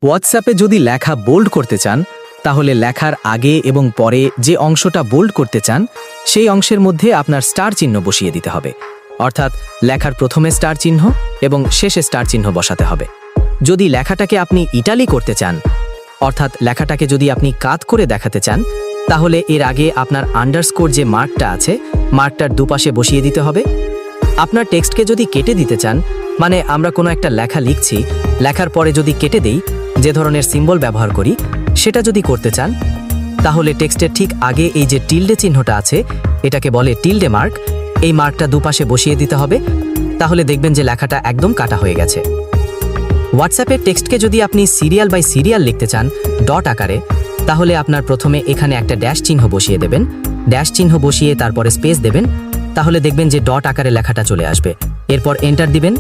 হোয়াটসঅ্যাপে যদি লেখা বোল্ড করতে চান তাহলে লেখার আগে এবং পরে যে অংশটা বোল্ড করতে চান সেই অংশের মধ্যে আপনার স্টার চিহ্ন বসিয়ে দিতে হবে। অর্থাৎ লেখার প্রথমে স্টার চিহ্ন এবং শেষে স্টার চিহ্ন বসাতে হবে। যদি লেখাটাকে আপনি ইটালি করতে চান, অর্থাৎ লেখাটাকে যদি আপনি কাত করে দেখাতে চান, তাহলে এর আগে আপনার আন্ডারস্কোর যে মার্কটা আছে মার্কটার দুপাশে বসিয়ে দিতে হবে। আপনার টেক্সটকে যদি কেটে দিতে চান, মানে আমরা কোনো একটা লেখা লিখছি, লেখার পরে যদি কেটে দেই, যে ধরনের সিম্বল ব্যবহার করি সেটা যদি করতে চান, তাহলে টেক্সটের ঠিক আগে এই যে টিল্ডে চিহ্নটা আছে এটাকে বলে টিল্ডে মার্ক, এই মার্কটা দুপাশে বসিয়ে দিতে হবে। তাহলে দেখবেন যে লেখাটা একদম কাটা হয়ে গেছে। হোয়াটসঅ্যাপের টেক্সটকে যদি আপনি সিরিয়াল বাই সিরিয়াল লিখতে চান ডট আকারে, তাহলে আপনার প্রথমে এখানে একটা ড্যাশ চিহ্ন বসিয়ে দেবেন, ড্যাশ চিহ্ন বসিয়ে তারপরে স্পেস দেবেন, তাহলে দেখবেন যে ডট আকারে লেখাটা চলে আসবে। এরপর এন্টার দিবেন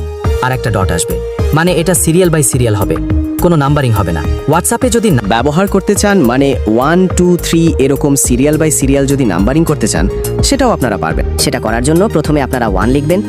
আর একটা ডট আসবে, মানে এটা সিরিয়াল বাই সিরিয়াল হবে, কোনো নাম্বারিং হবে না। হোয়াটসঅ্যাপে যদি ব্যবহার করতে চান, মানে 1 2 3 এরকম সিরিয়াল বাই সিরিয়াল যদি নাম্বারিং করতে চান, সেটাও আপনারা পারবেন। সেটা করার জন্য প্রথমে আপনারা 1 লিখবেন,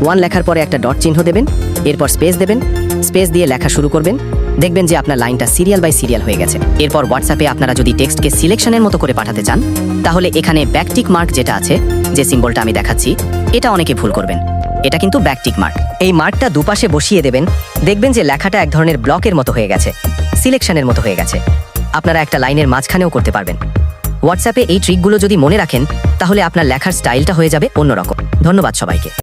1 লেখার পরে একটা ডট চিহ্ন দেবেন, এরপর স্পেস দেবেন, স্পেস দিয়ে লেখা শুরু করবেন। দেখবেন যে আপনার লাইনটা সিরিয়াল বাই সিরিয়াল হয়ে গেছে। এরপর হোয়াটসঅ্যাপে আপনারা যদি টেক্সটকে সিলেকশনের মতো করে পাঠাতে চান, তাহলে এখানে ব্যাকটিক মার্ক যেটা আছে, যে সিম্বলটা আমি দেখাচ্ছি, এটা অনেকে ভুল করবেন। এটা কিন্তু ব্যাকটিক মার্ক। এই মার্কটা দুপাশে বসিয়ে দেবেন, দেখবেন যে লেখাটা এক ধরনের ব্লকের মতো হয়ে গেছে, সিলেকশনের মতো হয়ে গেছে। আপনারা একটা লাইনের মাঝখানেও করতে পারবেন। হোয়াটসঅ্যাপে এই ট্রিকগুলো যদি মনে রাখেন, তাহলে আপনার লেখার স্টাইলটা হয়ে যাবে অন্যরকম। ধন্যবাদ সবাইকে।